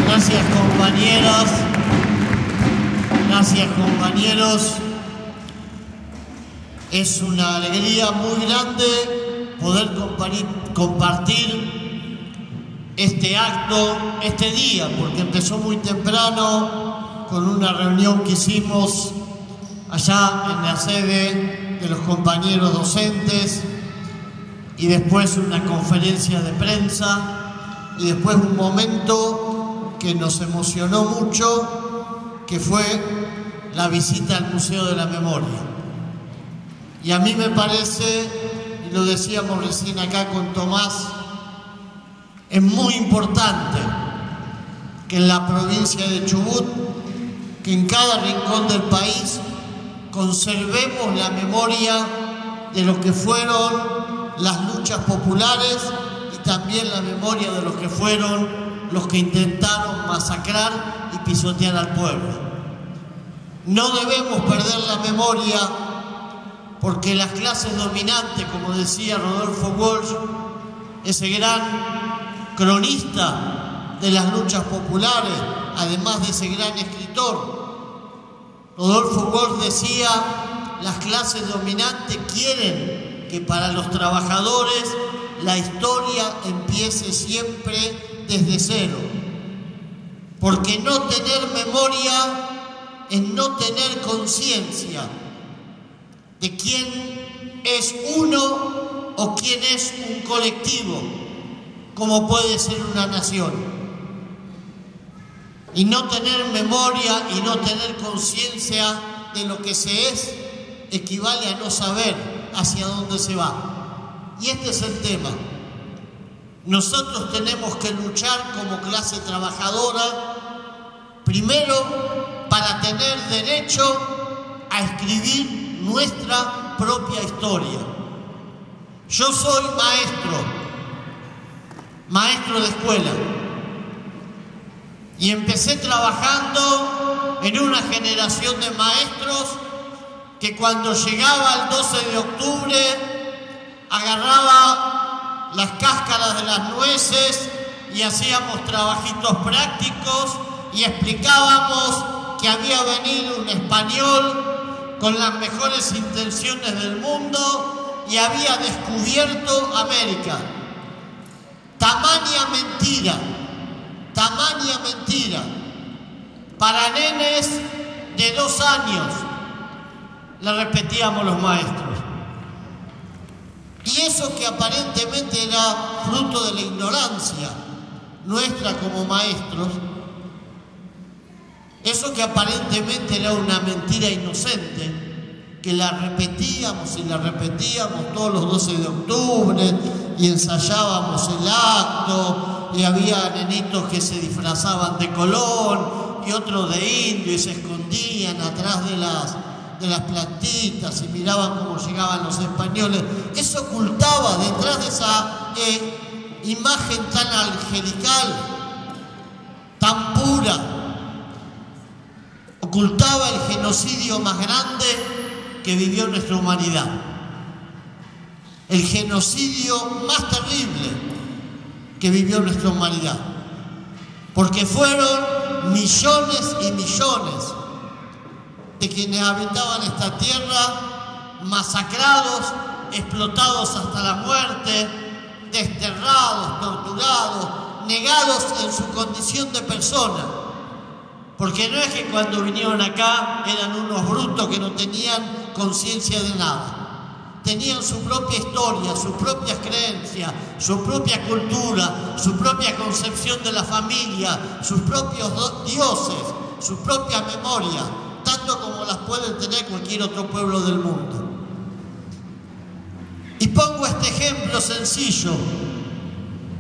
Gracias compañeras, gracias compañeros. Es una alegría muy grande poder compartir este acto, este día, porque empezó muy temprano con una reunión que hicimos allá en la sede de los compañeros docentes y después una conferencia de prensa y después un momento que nos emocionó mucho, que fue la visita al Museo de la Memoria. Y a mí me parece, y lo decíamos recién acá con Tomás, es muy importante que en la provincia de Chubut, que en cada rincón del país, conservemos la memoria de lo que fueron las luchas populares y también la memoria de lo que fueron los que intentaron masacrar y pisotear al pueblo. No debemos perder la memoria porque las clases dominantes, como decía Rodolfo Walsh, ese gran cronista de las luchas populares, además de ese gran escritor, Rodolfo Walsh decía, las clases dominantes quieren que para los trabajadores la historia empiece siempre desde cero. Porque no tener memoria es no tener conciencia de quién es uno o quién es un colectivo, como puede ser una nación. Y no tener memoria y no tener conciencia de lo que se es equivale a no saber hacia dónde se va. Y este es el tema. Nosotros tenemos que luchar como clase trabajadora, primero para tener derecho a escribir nuestra propia historia. Yo soy maestro de escuela, y empecé trabajando en una generación de maestros que cuando llegaba el 12 de octubre agarraba las cáscaras de las nueces y hacíamos trabajitos prácticos y explicábamos que había venido un español con las mejores intenciones del mundo y había descubierto América. Tamaña mentira. Para nenes de 2 años, le repetíamos los maestros. Y eso que aparentemente era fruto de la ignorancia nuestra como maestros, eso que aparentemente era una mentira inocente, que la repetíamos y la repetíamos todos los 12 de octubre y ensayábamos el acto y había nenitos que se disfrazaban de Colón y otros de indio y se escondían atrás de las plantitas y miraban cómo llegaban los españoles. Eso ocultaba detrás de esa imagen tan angelical, tan pura, ocultaba el genocidio más grande que vivió nuestra humanidad. El genocidio más terrible que vivió nuestra humanidad. Porque fueron millones y millones de quienes habitaban esta tierra masacrados, explotados hasta la muerte, desterrados, torturados, negados en su condición de persona. Porque no es que cuando vinieron acá eran unos brutos que no tenían conciencia de nada. Tenían su propia historia, sus propias creencias, su propia cultura, su propia concepción de la familia, sus propios dioses, su propia memoria, tanto como las puede tener cualquier otro pueblo del mundo. Y pongo este ejemplo sencillo,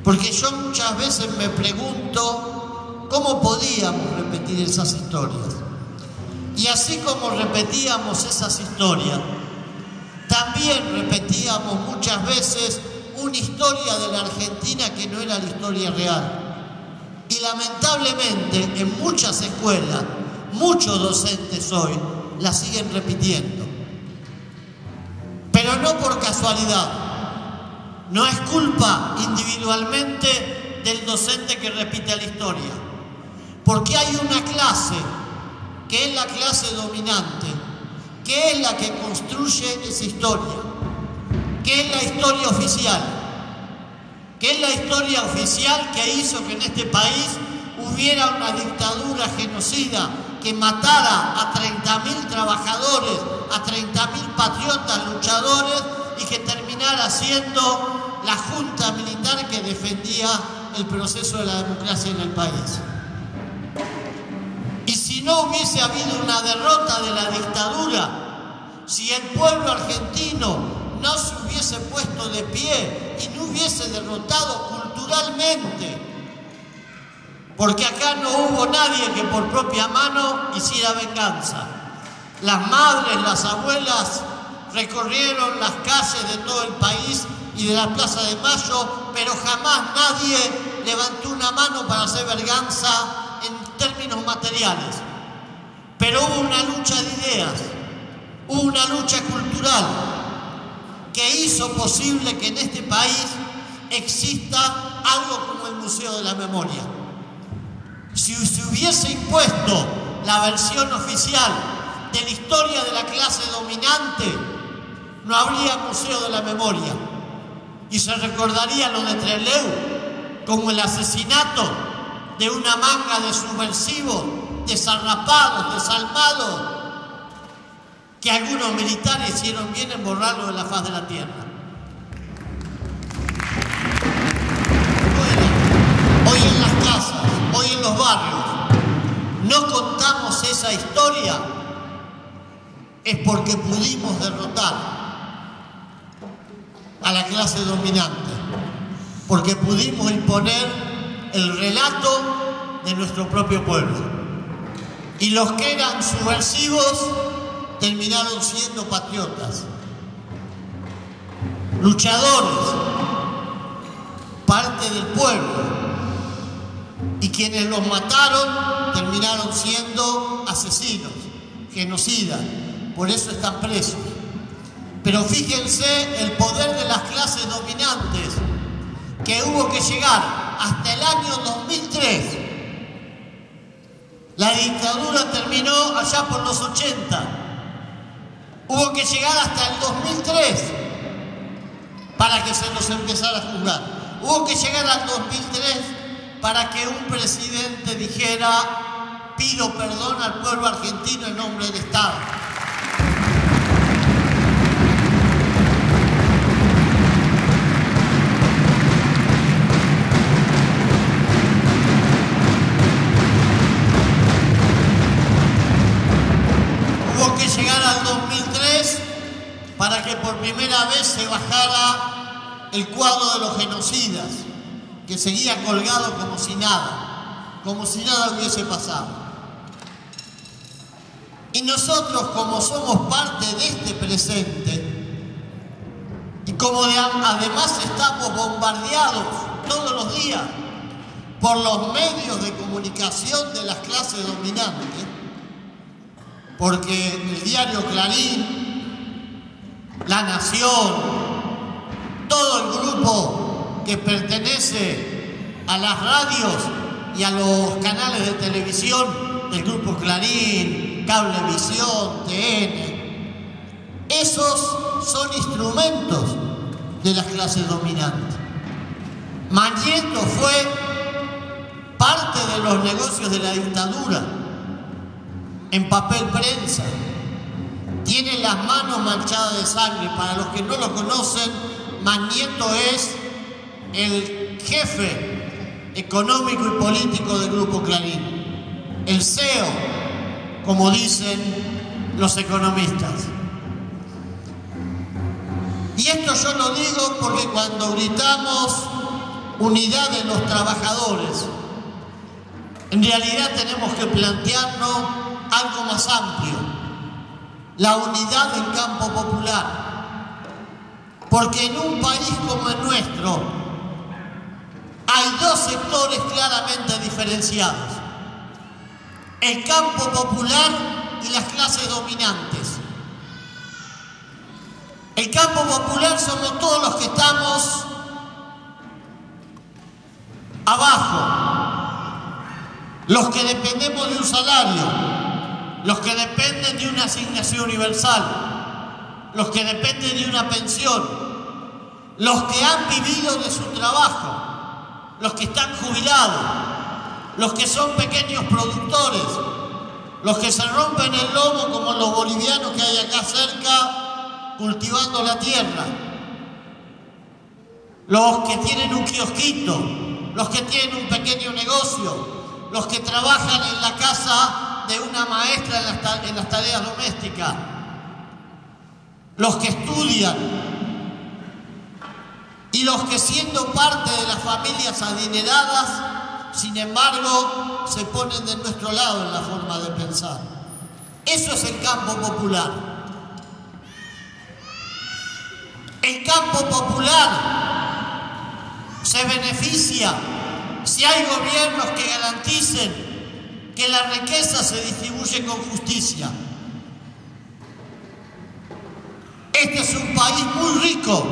porque yo muchas veces me pregunto cómo podíamos repetir esas historias. Y así como repetíamos esas historias, también repetíamos muchas veces una historia de la Argentina que no era la historia real. Y lamentablemente en muchas escuelas, muchos docentes hoy la siguen repitiendo. Pero no por casualidad. No es culpa individualmente del docente que repite la historia. Porque hay una clase, que es la clase dominante, que es la que construye esa historia, que es la historia oficial, que es la historia oficial que hizo que en este país hubiera una dictadura genocida que matara a 30.000 trabajadores, a 30.000 patriotas luchadores y que terminara siendo la junta militar que defendía el proceso de la democracia en el país. Y si no hubiese habido una derrota de la dictadura, si el pueblo argentino no se hubiese puesto de pie y no hubiese derrotado culturalmente, porque acá no hubo nadie que por propia mano hiciera venganza. Las madres, las abuelas recorrieron las calles de todo el país y de la Plaza de Mayo, pero jamás nadie levantó una mano para hacer venganza en términos materiales. Pero hubo una lucha de ideas, hubo una lucha cultural que hizo posible que en este país exista algo como el Museo de la Memoria. Si se hubiese impuesto la versión oficial de la historia de la clase dominante, no habría Museo de la Memoria y se recordaría lo de Trelew como el asesinato de una manga de subversivos, desarrapados, desalmados, que algunos militares hicieron bien en borrarlo de la faz de la tierra. Hoy en las casas, hoy en los barrios, no contamos esa historia, es porque pudimos derrotar a la clase dominante, porque pudimos imponer el relato de nuestro propio pueblo. Y los que eran subversivos terminaron siendo patriotas, luchadores, parte del pueblo. Y quienes los mataron terminaron siendo asesinos, genocidas. Por eso están presos. Pero fíjense el poder de las clases dominantes, que hubo que llegar hasta el año 2003. La dictadura terminó allá por los 80. Hubo que llegar hasta el 2003 para que se nos empezara a juzgar. Hubo que llegar al 2003 para que un presidente dijera: pido perdón al pueblo argentino en nombre del Estado. Hubo que llegar al 2003 para que por primera vez se bajara el cuadro de los genocidas, que seguía colgado como si nada hubiese pasado. Y nosotros, como somos parte de este presente, y como además estamos bombardeados todos los días por los medios de comunicación de las clases dominantes, porque el diario Clarín, La Nación, todo el grupo que pertenece a las radios y a los canales de televisión del grupo Clarín, Cablevisión, TN, esos son instrumentos de las clases dominantes. Mañeto fue parte de los negocios de la dictadura, en papel prensa, tiene las manos manchadas de sangre. Para los que no lo conocen, Mañeto es el jefe económico y político del grupo Clarín, el CEO, como dicen los economistas. Y esto yo lo digo porque cuando gritamos unidad de los trabajadores, en realidad tenemos que plantearnos algo más amplio: la unidad del campo popular. Porque en un país como el nuestro hay dos sectores claramente diferenciados: el campo popular y las clases dominantes. El campo popular somos todos los que estamos abajo, los que dependemos de un salario, los que dependen de una asignación universal, los que dependen de una pensión, los que han vivido de su trabajo, los que están jubilados, los que son pequeños productores, los que se rompen el lomo como los bolivianos que hay acá cerca cultivando la tierra, los que tienen un kiosquito, los que tienen un pequeño negocio, los que trabajan en la casa de una maestra en las tareas domésticas, los que estudian y los que siendo parte de las familias adineradas, sin embargo, se ponen de nuestro lado en la forma de pensar. Eso es el campo popular. El campo popular se beneficia si hay gobiernos que garanticen que la riqueza se distribuye con justicia. Este es un país muy rico.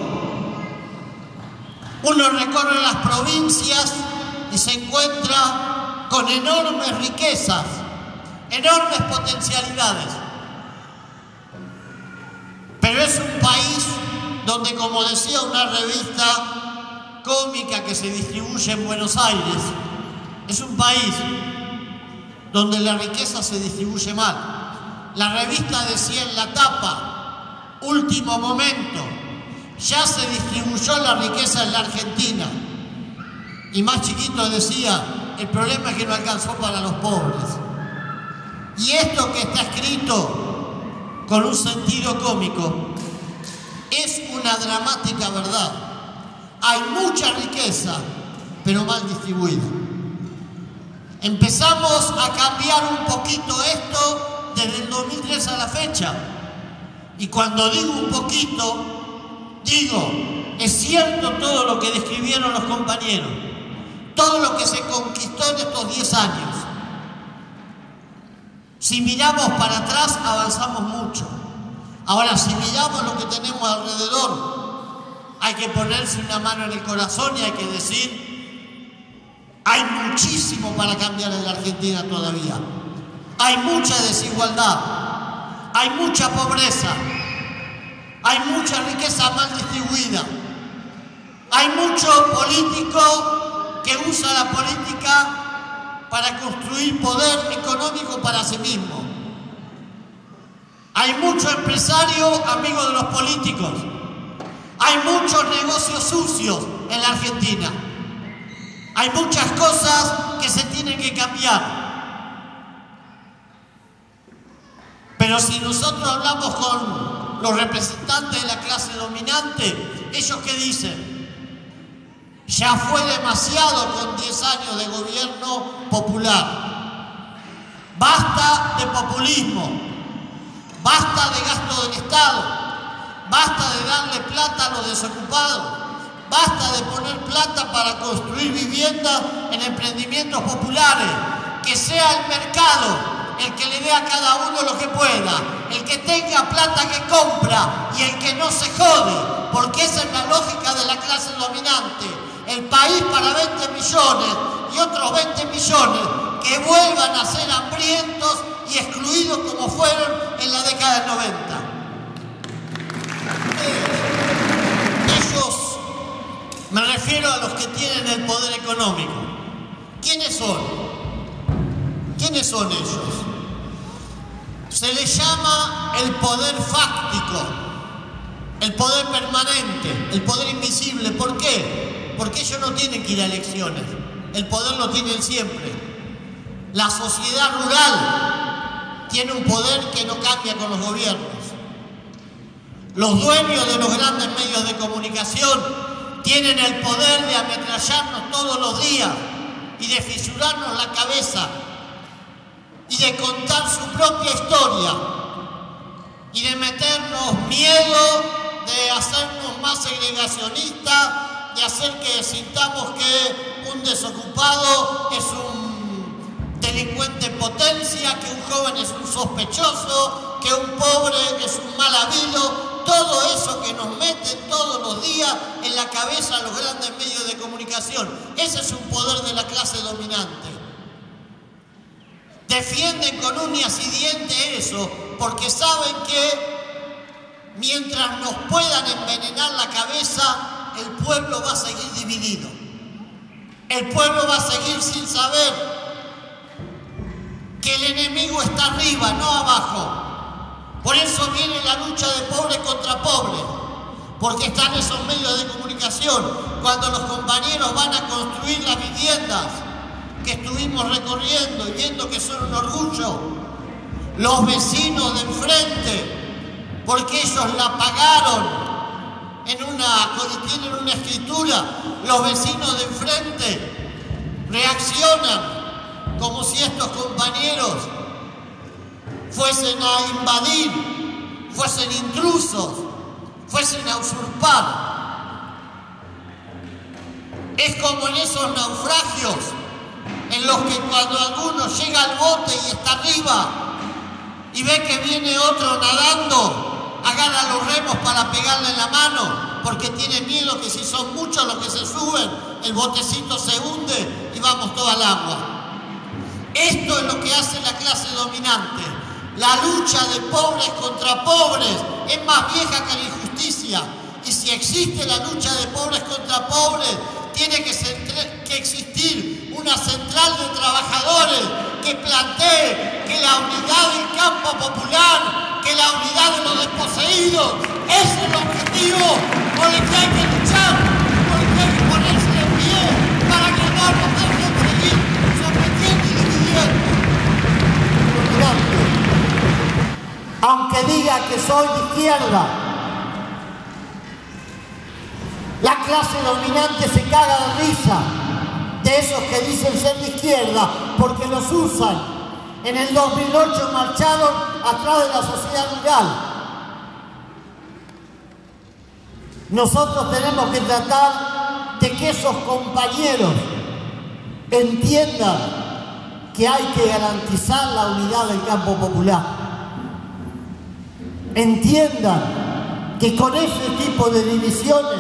Uno recorre las provincias y se encuentra con enormes riquezas, enormes potencialidades. Pero es un país donde, como decía una revista cómica que se distribuye en Buenos Aires, es un país donde la riqueza se distribuye mal. La revista decía en la tapa, último momento, ya se distribuyó la riqueza en la Argentina. Y más chiquito decía, el problema es que no alcanzó para los pobres. Y esto que está escrito con un sentido cómico es una dramática verdad. Hay mucha riqueza, pero mal distribuida. Empezamos a cambiar un poquito esto desde el 2003 a la fecha. Y cuando digo un poquito, digo, es cierto todo lo que describieron los compañeros, todo lo que se conquistó en estos 10 años. Si miramos para atrás, avanzamos mucho. Ahora, si miramos lo que tenemos alrededor, hay que ponerse una mano en el corazón y hay que decir, hay muchísimo para cambiar en la Argentina todavía. Hay mucha desigualdad, hay mucha pobreza, hay mucha riqueza mal distribuida, hay mucho político que usa la política para construir poder económico para sí mismo. Hay mucho empresario amigo de los políticos. Hay muchos negocios sucios en la Argentina. Hay muchas cosas que se tienen que cambiar. Pero si nosotros hablamos con los representantes de la clase dominante, ¿ellos qué dicen? Ya fue demasiado con 10 años de gobierno popular. Basta de populismo, basta de gasto del Estado, basta de darle plata a los desocupados, basta de poner plata para construir viviendas en emprendimientos populares, que sea el mercado el que le dé a cada uno lo que pueda, el que tenga plata que compra y el que no se jode, porque esa es la lógica de la clase dominante. El país para 20 millones y otros 20 millones que vuelvan a ser hambrientos y excluidos como fueron en la década del 90. Ellos, me refiero a los que tienen el poder económico. ¿Quiénes son? ¿Quiénes son ellos? Se les llama el poder fáctico, el poder permanente, el poder invisible. ¿Por qué? Porque ellos no tienen que ir a elecciones, el poder lo tienen siempre. La sociedad rural tiene un poder que no cambia con los gobiernos. Los dueños de los grandes medios de comunicación tienen el poder de ametrallarnos todos los días y de fisurarnos la cabeza y de contar su propia historia y de meternos miedo, de hacernos más segregacionistas, de hacer que sintamos que un desocupado es un delincuente en potencia, que un joven es un sospechoso, que un pobre es un mal habido. Todo eso que nos meten todos los días en la cabeza los grandes medios de comunicación comunicación. Ese es un poder de la clase dominante. Defienden con uñas y dientes eso, porque saben que mientras nos puedan envenenar la cabeza, el pueblo va a seguir dividido. El pueblo va a seguir sin saber que el enemigo está arriba, no abajo. Por eso viene la lucha de pobres contra pobres, porque están esos medios de comunicación. Cuando los compañeros van a construir las viviendas que estuvimos recorriendo y viendo que son un orgullo, los vecinos de enfrente, porque ellos la pagaron tienen una escritura, los vecinos de enfrente reaccionan como si estos compañeros fuesen a invadir, fuesen intrusos, fuesen a usurpar. Es como en esos naufragios en los que cuando alguno llega al bote y está arriba y ve que viene otro nadando, agarra los remos para pegarle en la mano, porque tiene miedo que si son muchos los que se suben, el botecito se hunde y vamos todo al agua. Esto es lo que hace la clase dominante. La lucha de pobres contra pobres es más vieja que la injusticia. Y si existe la lucha de pobres contra pobres, tiene que existir una central de trabajadores que plantee que la unidad del campo popular, que la unidad de los desposeídos, es el objetivo por el que hay que luchar, por el que hay que ponerse de pie, para que no nos dejen seguir sometiendo y dividiendo. Aunque diga que soy de izquierda, la clase dominante se caga de risa de esos que dicen ser de izquierda, porque los usan. En el 2008 marcharon atrás de la sociedad rural. Nosotros tenemos que tratar de que esos compañeros entiendan que hay que garantizar la unidad del campo popular. Entiendan que con ese tipo de divisiones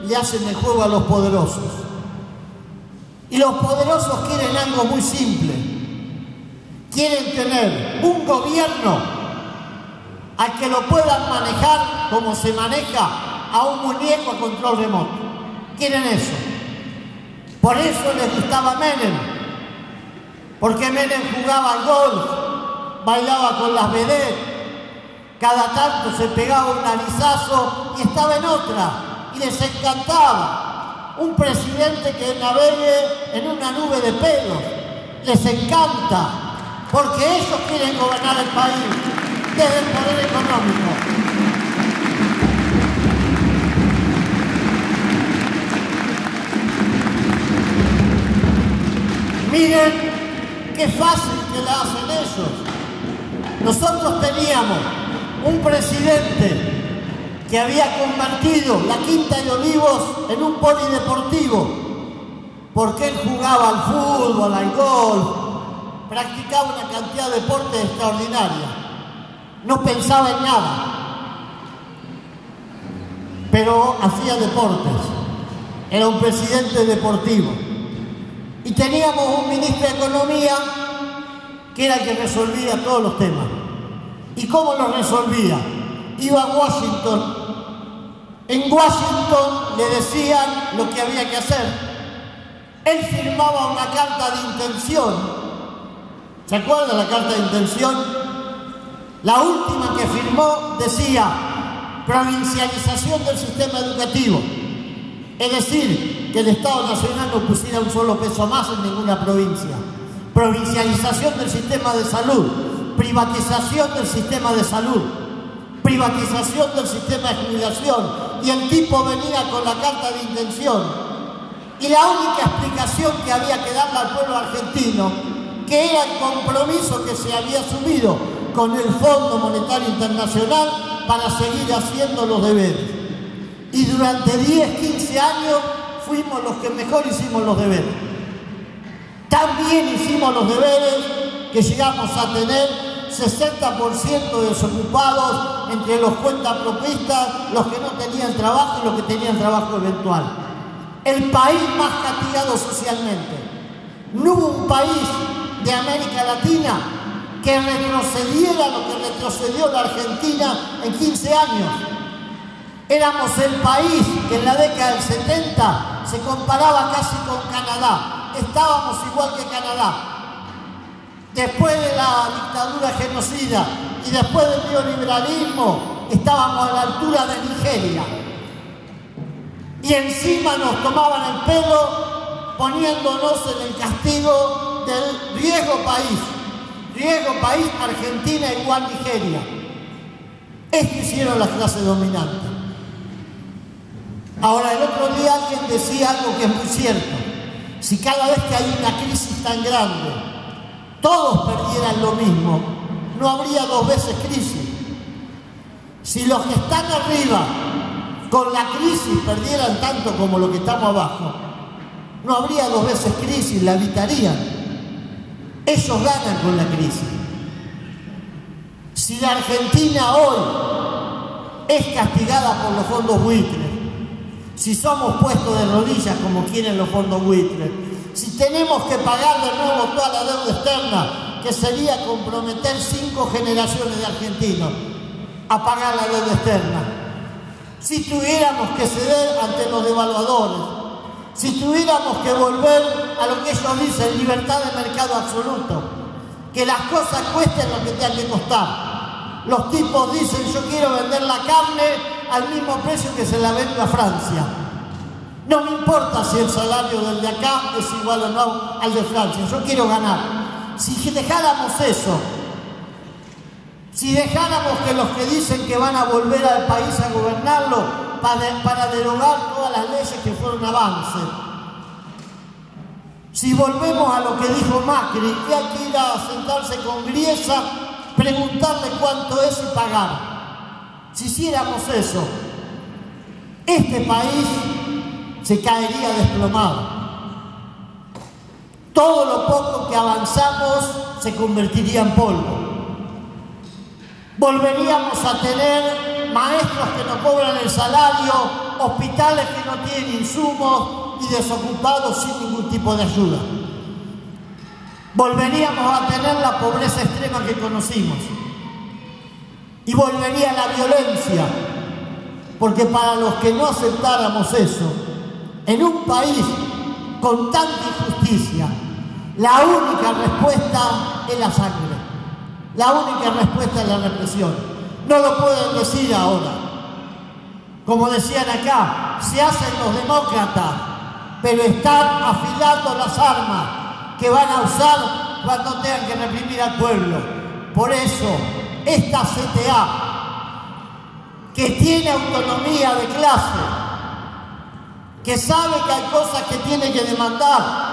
le hacen el juego a los poderosos. Y los poderosos quieren algo muy simple. Quieren tener un gobierno al que lo puedan manejar como se maneja a un muñeco a control remoto. Quieren eso. Por eso les gustaba Menem. Porque Menem jugaba al golf, bailaba con las vedettes, cada tanto se pegaba un narizazo y estaba en otra. Y les encantaba. Un presidente que navegue en una nube de pelos. Les encanta. Porque ellos quieren gobernar el país desde el poder económico. Miren qué fácil que la hacen ellos. Nosotros teníamos un presidente que había convertido la Quinta de Olivos en un polideportivo, porque él jugaba al fútbol, al golf, practicaba una cantidad de deportes extraordinaria, no pensaba en nada, pero hacía deportes, era un presidente deportivo. Y teníamos un ministro de Economía que era el que resolvía todos los temas. ¿Y cómo los resolvía? Iba a Washington. En Washington le decían lo que había que hacer. Él firmaba una carta de intención. ¿Se acuerdan la carta de intención? La última que firmó decía provincialización del sistema educativo. Es decir, que el Estado Nacional no pusiera un solo peso más en ninguna provincia. Provincialización del sistema de salud. Privatización del sistema de salud. Privatización del sistema de jubilación. Y el tipo venía con la carta de intención. Y la única explicación que había que darle al pueblo argentino, que era el compromiso que se había asumido con el Fondo Monetario Internacional para seguir haciendo los deberes. Y durante 10, 15 años fuimos los que mejor hicimos los deberes. También hicimos los deberes que llegamos a tener 60% de desocupados entre los cuentapropistas, los que no tenían trabajo y los que tenían trabajo eventual. el país más castigado socialmente. No hubo un país de América Latina que retrocediera lo que retrocedió la Argentina en 15 años. Éramos el país que en la década del 70 se comparaba casi con Canadá. Estábamos igual que Canadá. Después de la dictadura genocida y después del neoliberalismo, estábamos a la altura de Nigeria. Y encima nos tomaban el pelo poniéndonos en el castigo del riesgo país. Riesgo país, Argentina igual Nigeria. Esto hicieron las clases dominantes. Ahora, el otro día alguien decía algo que es muy cierto. Si cada vez que hay una crisis tan grande, todos perdieran lo mismo, no habría dos veces crisis. Si los que están arriba con la crisis perdieran tanto como los que estamos abajo, no habría dos veces crisis, la evitarían. Ellos ganan con la crisis. Si la Argentina hoy es castigada por los fondos buitres, si somos puestos de rodillas como quieren los fondos buitres, si tenemos que pagar de nuevo toda la deuda externa, que sería comprometer 5 generaciones de argentinos a pagar la deuda externa, si tuviéramos que ceder ante los devaluadores, si tuviéramos que volver a lo que ellos dicen, libertad de mercado absoluto, que las cosas cuesten lo que tengan que costar. Los tipos dicen, yo quiero vender la carne al mismo precio que se la vende a Francia. No me importa si el salario del de acá es igual o no al de Francia, yo quiero ganar. Si dejáramos eso, si dejáramos que los que dicen que van a volver al país a gobernarlo para derogar todas las leyes que fueron avances, si volvemos a lo que dijo Macri, que hay que ir a sentarse con Griesa, preguntarle cuánto es y pagar. Si hiciéramos eso, este país se caería desplomado. Todo lo poco que avanzamos se convertiría en polvo. Volveríamos a tener maestros que no cobran el salario, hospitales que no tienen insumos y desocupados sin ningún tipo de ayuda. Volveríamos a tener la pobreza extrema que conocimos. Y volvería la violencia, porque para los que no aceptáramos eso, en un país con tanta injusticia, la única respuesta es la sangre, la única respuesta es la represión. No lo pueden decir ahora. Como decían acá, se hacen los demócratas, pero están afilando las armas que van a usar cuando tengan que reprimir al pueblo. Por eso, esta CTA, que tiene autonomía de clase, que sabe que hay cosas que tiene que demandar,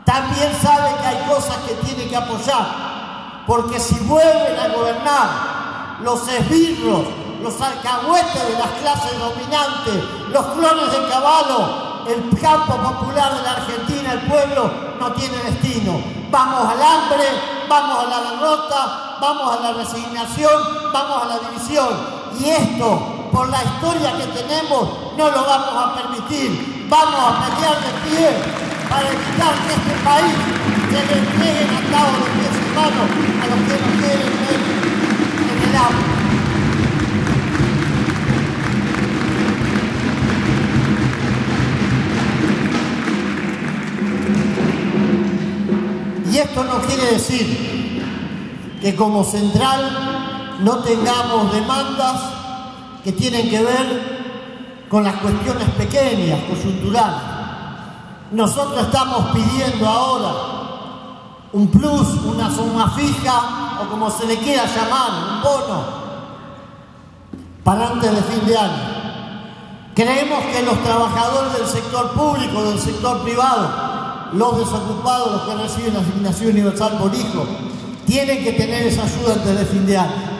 también sabe que hay cosas que tiene que apoyar, porque si vuelven a gobernar los esbirros, los alcahuetes de las clases dominantes, los clones de Caballo, el campo popular de la Argentina, el pueblo, no tiene destino. Vamos al hambre, vamos a la derrota, vamos a la resignación, vamos a la división. Y esto, por la historia que tenemos, no lo vamos a permitir. Vamos a pelear de pie para evitar que este país se le entreguen atados de pies y manos a los que no quieren ver en el agua. Y esto no quiere decir que como central no tengamos demandas que tienen que ver con las cuestiones pequeñas, coyunturales. Nosotros estamos pidiendo ahora un plus, una suma fija, o como se le quiera llamar, un bono, para antes de fin de año. Creemos que los trabajadores del sector público, del sector privado, los desocupados, los que reciben la asignación universal por hijo, tienen que tener esa ayuda antes de fin de año.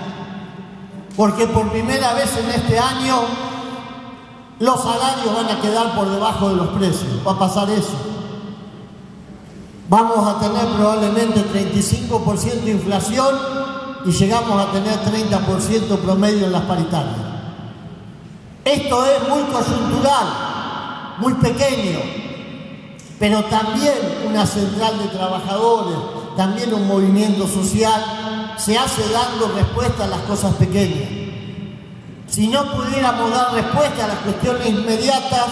Porque por primera vez en este año los salarios van a quedar por debajo de los precios. Va a pasar eso. Vamos a tener probablemente 35% de inflación y llegamos a tener 30% promedio en las paritarias. Esto es muy coyuntural. muy pequeño, pero también una central de trabajadores, también un movimiento social, se hace dando respuesta a las cosas pequeñas. Si no pudiéramos dar respuesta a las cuestiones inmediatas,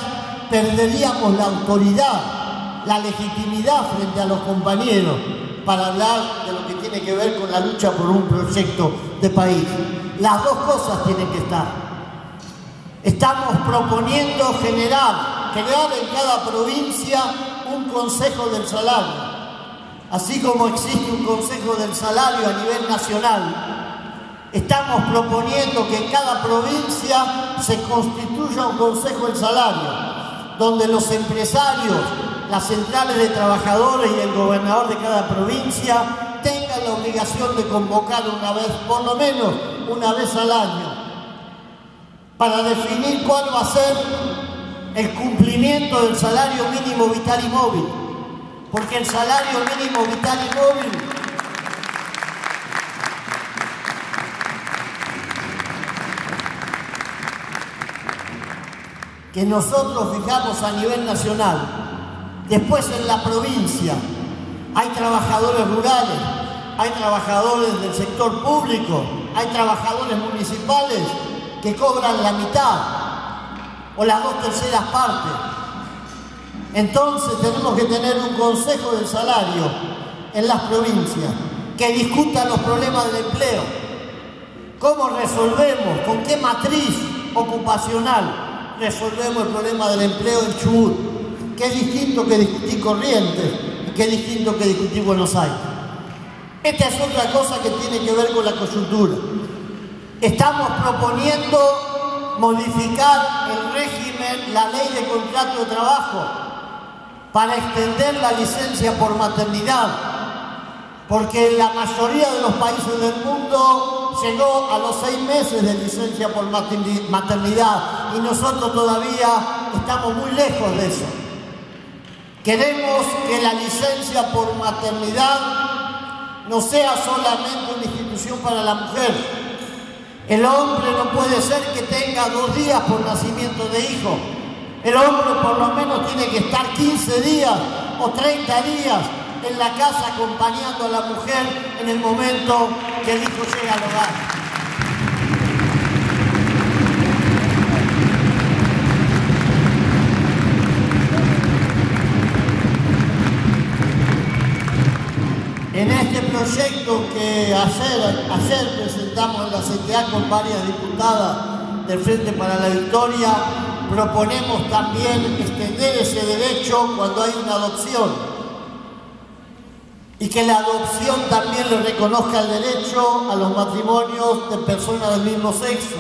perderíamos la autoridad, la legitimidad frente a los compañeros para hablar de lo que tiene que ver con la lucha por un proyecto de país. Las dos cosas tienen que estar. Estamos proponiendo crear en cada provincia un Consejo del Salario, así como existe un Consejo del Salario a nivel nacional. Estamos proponiendo que en cada provincia se constituya un Consejo del Salario, donde los empresarios, las centrales de trabajadores y el gobernador de cada provincia tengan la obligación de convocar una vez, por lo menos una vez al año, para definir cuál va a ser el cumplimiento del salario mínimo vital y móvil. Porque el salario mínimo vital y móvil que nosotros fijamos a nivel nacional, después en la provincia hay trabajadores rurales, hay trabajadores del sector público, hay trabajadores municipales que cobran la mitad o las 2/3 partes. Entonces tenemos que tener un consejo del salario en las provincias que discuta los problemas del empleo. ¿Cómo resolvemos? ¿Con qué matriz ocupacional resolvemos el problema del empleo en Chubut? Que es distinto que discutir Corrientes y que es distinto que discutir Buenos Aires. Esta es otra cosa que tiene que ver con la coyuntura. Estamos proponiendo modificar el régimen, la ley de contrato de trabajo, para extender la licencia por maternidad, porque la mayoría de los países del mundo llegó a los 6 meses de licencia por maternidad y nosotros todavía estamos muy lejos de eso. Queremos que la licencia por maternidad no sea solamente una institución para la mujer. El hombre no puede ser que tenga 2 días por nacimiento de hijo. El hombre por lo menos tiene que estar 15 días o 30 días en la casa acompañando a la mujer en el momento que el hijo llega al hogar. En este proyecto que ayer presentamos en la CTA con varias diputadas del Frente para la Victoria, proponemos también extender ese derecho cuando hay una adopción y que la adopción también le reconozca el derecho a los matrimonios de personas del mismo sexo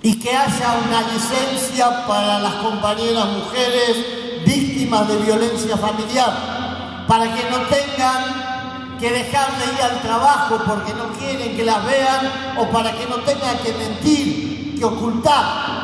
y que haya una licencia para las compañeras mujeres víctimas de violencia familiar, para que no tengan que dejar de ir al trabajo porque no quieren que las vean o para que no tengan que mentir, que ocultar.